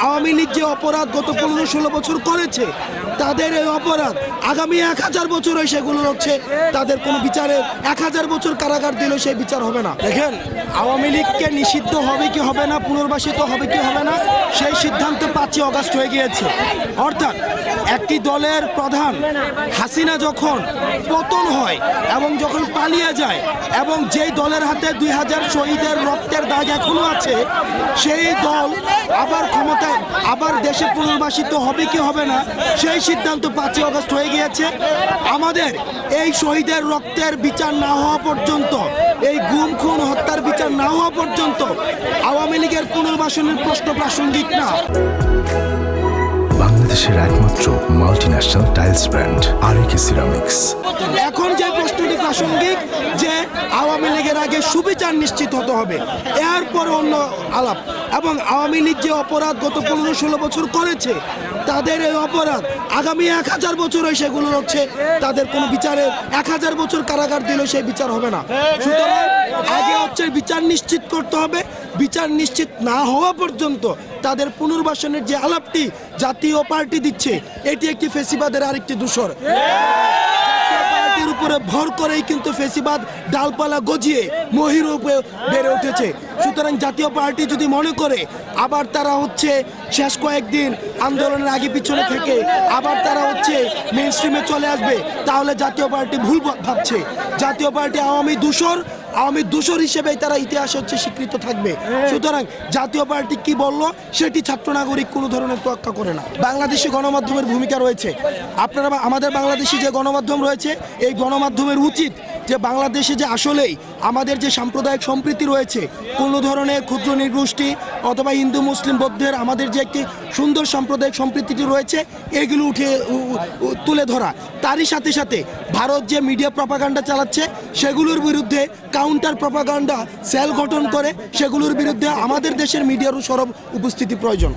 আওয়ামী লীগ যে অপরাধ গত 15-16 বছর করেছে, তাদের এই অপরাধ আগামী 1000 বছর সেগুলো হচ্ছে তাদের কোনো বিচারে 1000 বছর কারাগার দিলেও সেই বিচার হবে না। দেখেন, আওয়ামী লীগকে নিষিদ্ধ হবে কি হবে না, পুনর্বাসিত হবে কি হবে না, সেই সিদ্ধান্ত 5 অগস্ট হয়ে গিয়েছে। অর্থাৎ একটি দলের প্রধান হাসিনা যখন পতন হয় এবং যখন পালিয়ে যায় এবং যেই দলের হাতে 2000 শহীদের রক্তের দাগ এখনো আছে, সেই দল আবার ক্ষমতায় আবার দেশে পুনর্বাসিত হবে কি হবে না, সেই সিদ্ধান্ত 5 অগস্ট হয়ে গিয়েছে। আমাদের এই শহীদের রক্তের বিচার না হওয়া পর্যন্ত, এই গুম খুন হত্যার বিচার না হওয়া পর্যন্ত আওয়ামী লীগের পুনর্বাসনের প্রশ্ন প্রাসঙ্গিক না। বাংলাদেশের একমাত্র মাল্টিন্যাশনাল টাইলস ব্র্যান্ড আরএকে সিরামিক্স। এখন যে প্রশ্নটি প্রাসঙ্গিক যে আওয়ামী লীগের আগে সুবিচার নিশ্চিত হতে হবে, এরপর অন্য আলাপ। এবং আওয়ামী লীগ যে অপরাধ গত 15-16 বছর করেছে, তাদের এই অপরাধ আগামী 1000 বছর সেগুলো হচ্ছে তাদের কোনো বিচারে 1000 বছর কারাগার দিলেও সেই বিচার হবে না। সুতরাং আগে হচ্ছে বিচার নিশ্চিত করতে হবে। বিচার নিশ্চিত না হওয়া পর্যন্ত তাদের পুনর্বাসনের যে আলাপটি জাতীয় পার্টি দিচ্ছে, এটি একটি ফেসিবাদের আরেকটি দূষর। উপরে ভর করেই কিন্তু ফেসিবাদ ডালপালা গজিয়ে মহিরূপে বেড়ে উঠেছে। সুতরাং জাতীয় পার্টি যদি মনে করে আবার তারা হচ্ছে শেষ কয়েকদিন আন্দোলনের আগে পিছনে থেকে আবার তারা হচ্ছে মেইন স্ট্রিমে চলে আসবে, তাহলে জাতীয় পার্টি ভুল ভাবছে। জাতীয় পার্টি আওয়ামী দূষর হিসেবেই তারা ইতিহাসে হচ্ছে স্বীকৃত থাকবে। সুতরাং জাতীয় পার্টি কি বললো সেটি ছাত্র নাগরিক কোনো ধরনের তোয়াক্কা করে না। বাংলাদেশি গণমাধ্যমের ভূমিকা রয়েছে। আপনারা আমাদের বাংলাদেশি যে গণমাধ্যম রয়েছে, এই গণমাধ্যমের উচিত যে বাংলাদেশে যে আসলেই আমাদের যে সাম্প্রদায়িক সম্প্রীতি রয়েছে, কোনো ধরনের ক্ষুদ্র নৃগোষ্ঠী অথবা হিন্দু মুসলিম বৌদ্ধের আমাদের যে একটি সুন্দর সাম্প্রদায়িক সম্প্রীতিটি রয়েছে, এগুলো তুলে ধরা। তারই সাথে সাথে ভারত যে মিডিয়া প্রপাগান্ডা চালাচ্ছে, সেগুলোর বিরুদ্ধে কাউন্টার প্রপাগান্ডা সেল গঠন করে সেগুলোর বিরুদ্ধে আমাদের দেশের মিডিয়ারও সরব উপস্থিতি প্রয়োজন।